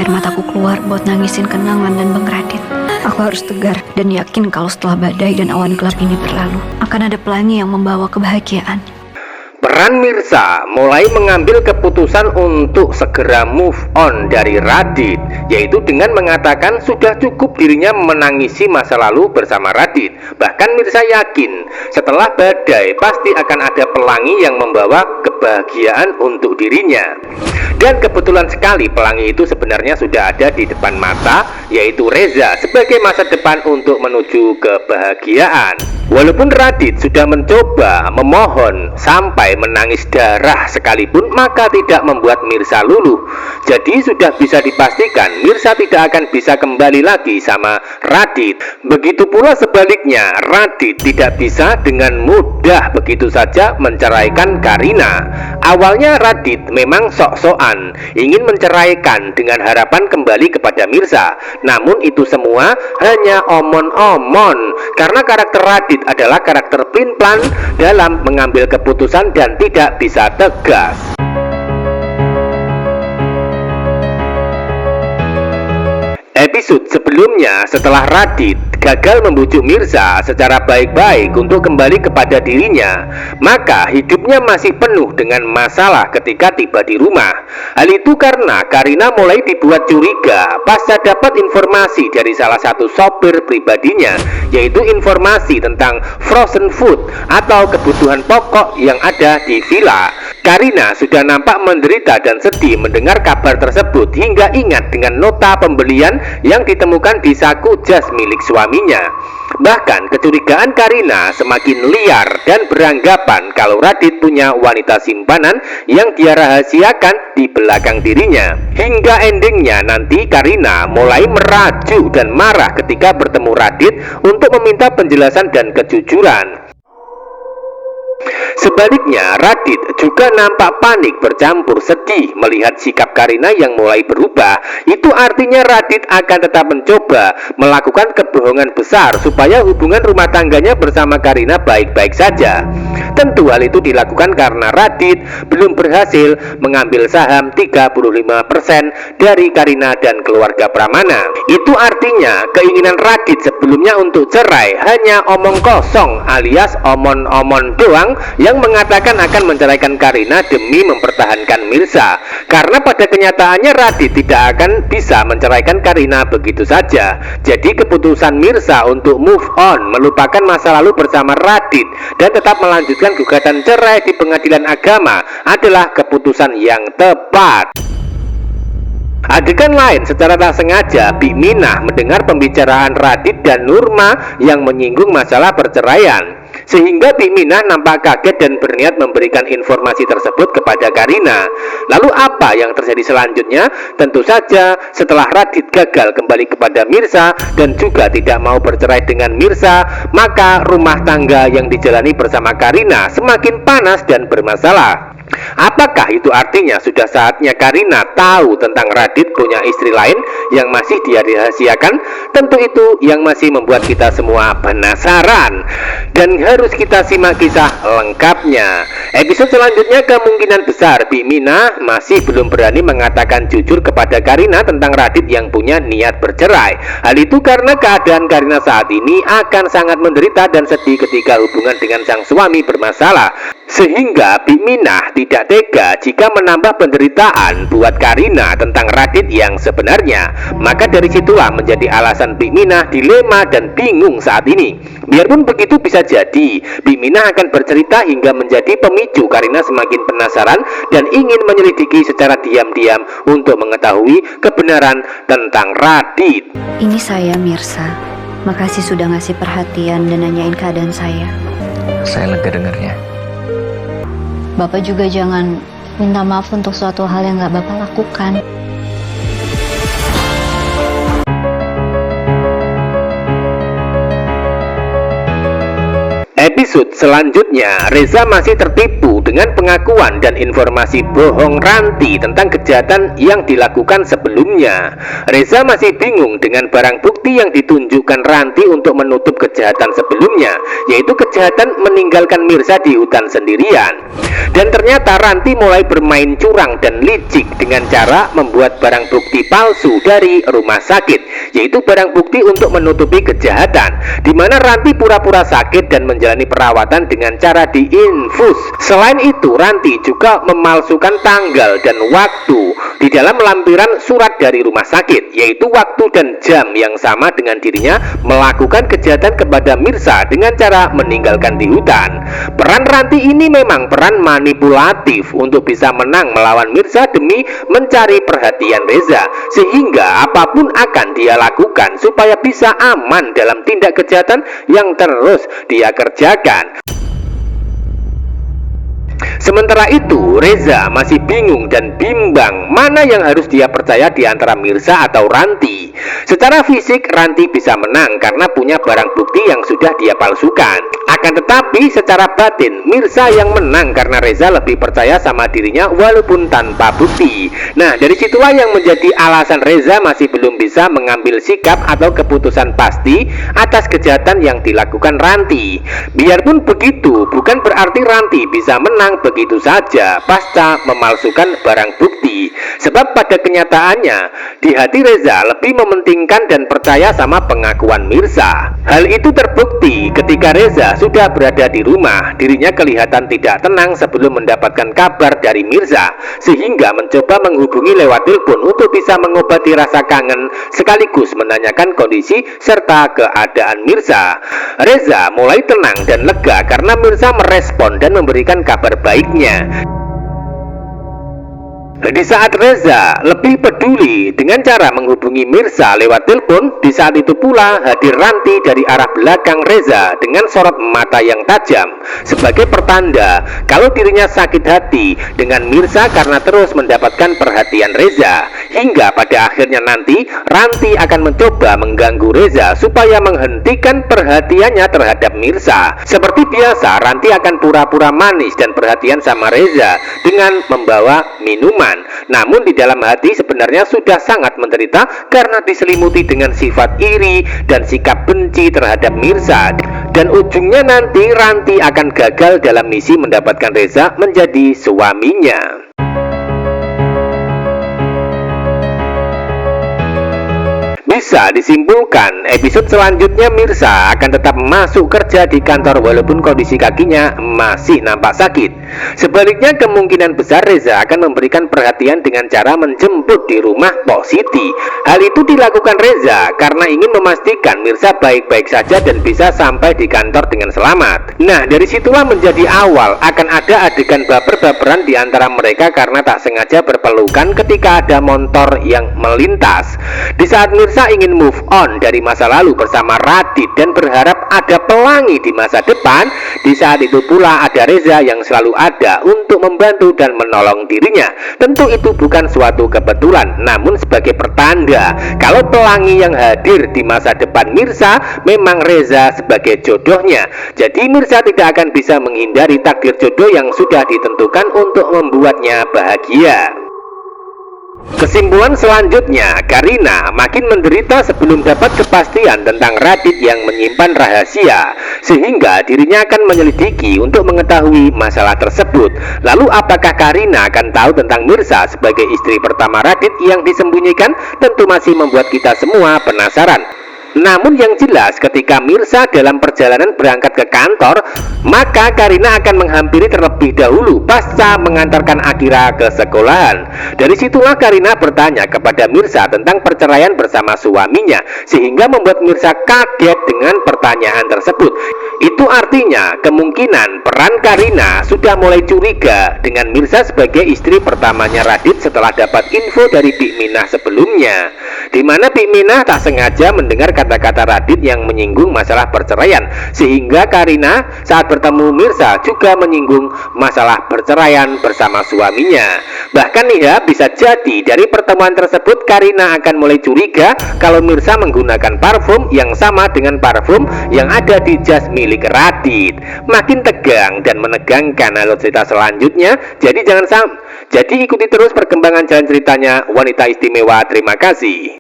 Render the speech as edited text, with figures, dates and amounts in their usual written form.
air mataku keluar buat nangisin kenangan dan Bang Radit. Aku harus tegar dan yakin kalau setelah badai dan awan gelap ini berlalu, akan ada pelangi yang membawa kebahagiaan. Peran Mirsa mulai mengambil keputusan untuk segera move on dari Radit, yaitu dengan mengatakan sudah cukup dirinya menangisi masa lalu bersama Radit. Bahkan Mirsa yakin setelah badai pasti akan ada pelangi yang membawa kebahagiaan untuk dirinya. Dan kebetulan sekali pelangi itu sebenarnya sudah ada di depan mata, yaitu Reza sebagai masa depan untuk menuju kebahagiaan. Walaupun Radit sudah mencoba memohon sampai menangis darah sekalipun, maka tidak membuat Mirsa luluh. Jadi sudah bisa dipastikan Mirsa tidak akan bisa kembali lagi sama Radit. Begitu pula sebaliknya, Radit tidak bisa dengan mudah begitu saja menceraikan Karina. Awalnya Radit memang sok-sokan ingin menceraikan dengan harapan kembali kepada Mirsa. Namun itu semua hanya omon-omon, karena karakter Radit adalah karakter pelin-pelan dalam mengambil keputusan dan tidak bisa tegas. Episode sebelumnya, setelah Radit gagal membujuk Mirsa secara baik-baik untuk kembali kepada dirinya, maka hidupnya masih penuh dengan masalah ketika tiba di rumah. Hal itu karena Karina mulai dibuat curiga pasca dapat informasi dari salah satu sopir pribadinya, yaitu informasi tentang frozen food atau kebutuhan pokok yang ada di villa. Karina sudah nampak menderita dan sedih mendengar kabar tersebut hingga ingat dengan nota pembelian yang ditemukan di saku jas milik suaminya. Bahkan kecurigaan Karina semakin liar dan beranggapan kalau Radit punya wanita simpanan yang dia rahasiakan di belakang dirinya. Hingga endingnya nanti Karina mulai merajuk dan marah ketika bertemu Radit untuk meminta penjelasan dan kejujuran. Sebaliknya, Radit juga nampak panik bercampur sedih melihat sikap Karina yang mulai berubah. Itu artinya Radit akan tetap mencoba melakukan kebohongan besar supaya hubungan rumah tangganya bersama Karina baik-baik saja. Tentu hal itu dilakukan karena Radit belum berhasil mengambil saham 35% dari Karina dan keluarga Pramana. Itu artinya keinginan Radit sebelumnya untuk cerai hanya omong kosong alias omon-omon doang yang mengatakan akan menceraikan Karina demi mempertahankan Mirsa. Karena pada kenyataannya Radit tidak akan bisa menceraikan Karina begitu saja. Jadi keputusan Mirsa untuk move on, melupakan masa lalu bersama Radit dan tetap melanjutkan gugatan cerai di pengadilan agama adalah keputusan yang tepat. Adegan lain, secara tak sengaja Bik Minah mendengar pembicaraan Radit dan Nurma yang menyinggung masalah perceraian, sehingga Bik Minah nampak kaget dan berniat memberikan informasi tersebut kepada Karina. Lalu apa yang terjadi selanjutnya? Tentu saja setelah Radit gagal kembali kepada Mirsa dan juga tidak mau bercerai dengan Mirsa, maka rumah tangga yang dijalani bersama Karina semakin panas dan bermasalah. Apakah itu artinya sudah saatnya Karina tahu tentang Radit punya istri lain yang masih dia rahasiakan? Tentu itu yang masih membuat kita semua penasaran dan harus kita simak kisah lengkapnya. Episode selanjutnya kemungkinan besar Bik Minah masih belum berani mengatakan jujur kepada Karina tentang Radit yang punya niat bercerai. Hal itu karena keadaan Karina saat ini akan sangat menderita dan sedih ketika hubungan dengan sang suami bermasalah, sehingga Bik Minah tidak tega jika menambah penderitaan buat Karina tentang Radit yang sebenarnya. Maka dari situlah menjadi alasan Bik Minah dilema dan bingung saat ini. Biarpun begitu, bisa jadi Bik Minah akan bercerita hingga menjadi pemicu Karina semakin penasaran dan ingin menyelidiki secara diam-diam untuk mengetahui kebenaran tentang Radit. Ini saya Mirsa. Makasih sudah ngasih perhatian dan nanyain keadaan saya. Saya lega dengarnya. Bapak juga jangan minta maaf untuk suatu hal yang gak Bapak lakukan. Episode selanjutnya, Reza masih tertipu dengan pengakuan dan informasi bohong Ranti tentang kejahatan yang dilakukan sebelumnya. Reza masih bingung dengan barang bukti yang ditunjukkan Ranti untuk menutup kejahatan sebelumnya, yaitu kejahatan meninggalkan Mirza di hutan sendirian. Dan ternyata Ranti mulai bermain curang dan licik dengan cara membuat barang bukti palsu dari rumah sakit, yaitu barang bukti untuk menutupi kejahatan, di mana Ranti pura-pura sakit dan menjalani perawatan dengan cara diinfus. Selain itu, Ranti juga memalsukan tanggal dan waktu di dalam lampiran surat dari rumah sakit, yaitu waktu dan jam yang sama dengan dirinya melakukan kejahatan kepada Mirza dengan cara meninggalkan di hutan. Peran Ranti ini memang peran manipulatif untuk bisa menang melawan Mirza demi mencari perhatian Reza, sehingga apapun akan dia lakukan supaya bisa aman dalam tindak kejahatan yang terus dia kerjakan. Sementara itu, Reza masih bingung dan bimbang mana yang harus dia percaya di antara Mirza atau Ranti. Secara fisik, Ranti bisa menang karena punya barang bukti yang sudah dia palsukan. Akan tetapi, secara batin, Mirza yang menang karena Reza lebih percaya sama dirinya walaupun tanpa bukti. Nah, dari situlah yang menjadi alasan Reza masih belum bisa mengambil sikap atau keputusan pasti atas kejahatan yang dilakukan Ranti. Biarpun begitu, bukan berarti Ranti bisa menang begitu saja pasca memalsukan barang bukti. Sebab pada kenyataannya, di hati Reza lebih mementingkan dan percaya sama pengakuan Mirza. Hal itu terbukti ketika Reza sudah berada di rumah. Dirinya kelihatan tidak tenang sebelum mendapatkan kabar dari Mirza, sehingga mencoba menghubungi lewat telepon untuk bisa mengobati rasa kangen sekaligus menanyakan kondisi serta keadaan Mirza. Reza mulai tenang dan lega karena Mirza merespon dan memberikan kabar baiknya. Di saat Reza lebih peduli dengan cara menghubungi Mirza lewat telepon, di saat itu pula hadir Ranti dari arah belakang Reza dengan sorot mata yang tajam sebagai pertanda kalau dirinya sakit hati dengan Mirza karena terus mendapatkan perhatian Reza. Hingga pada akhirnya nanti Ranti akan mencoba mengganggu Reza supaya menghentikan perhatiannya terhadap Mirza. Seperti biasa, Ranti akan pura-pura manis dan perhatian sama Reza dengan membawa minuman. Namun di dalam hati sebenarnya sudah sangat menderita karena diselimuti dengan sifat iri dan sikap benci terhadap Mirza. Dan ujungnya nanti Ranti akan gagal dalam misi mendapatkan Reza menjadi suaminya. Bisa disimpulkan, episode selanjutnya Mirza akan tetap masuk kerja di kantor walaupun kondisi kakinya masih nampak sakit. Sebaliknya, kemungkinan besar Reza akan memberikan perhatian dengan cara menjemput di rumah Pok Siti. Hal itu dilakukan Reza karena ingin memastikan Mirza baik-baik saja dan bisa sampai di kantor dengan selamat. Nah, dari situlah menjadi awal akan ada adegan baper-baperan di antara mereka karena tak sengaja berpelukan ketika ada motor yang melintas. Di saat Mirza ingin move on dari masa lalu bersama Radit dan berharap ada pelangi di masa depan, di saat itu pula ada Reza yang selalu ada untuk membantu dan menolong dirinya. Tentu itu bukan suatu kebetulan, namun sebagai pertanda kalau pelangi yang hadir di masa depan Mirza memang Reza sebagai jodohnya. Jadi Mirza tidak akan bisa menghindari takdir jodoh yang sudah ditentukan untuk membuatnya bahagia. Kesimpulan selanjutnya, Karina makin menderita sebelum dapat kepastian tentang Radit yang menyimpan rahasia, sehingga dirinya akan menyelidiki untuk mengetahui masalah tersebut. Lalu apakah Karina akan tahu tentang Mirza sebagai istri pertama Radit yang disembunyikan? Tentu masih membuat kita semua penasaran. Namun yang jelas ketika Mirza dalam perjalanan berangkat ke kantor, maka Karina akan menghampiri terlebih dahulu pasca mengantarkan Akira ke sekolahan. Dari situlah Karina bertanya kepada Mirza tentang perceraian bersama suaminya, sehingga membuat Mirza kaget dengan pertanyaan tersebut. Itu artinya kemungkinan peran Karina sudah mulai curiga dengan Mirza sebagai istri pertamanya Radit setelah dapat info dari Bik Minah sebelumnya, di mana Bik Minah tak sengaja mendengar kata-kata Radit yang menyinggung masalah perceraian, sehingga Karina saat bertemu Mirza juga menyinggung masalah perceraian bersama suaminya. Bahkan nih ya, bisa jadi dari pertemuan tersebut Karina akan mulai curiga kalau Mirza menggunakan parfum yang sama dengan parfum yang ada di jas milik Radit. Makin tegang dan menegangkan alur cerita selanjutnya. Jadi ikuti terus perkembangan jalan ceritanya Wanita Istimewa. Terima kasih.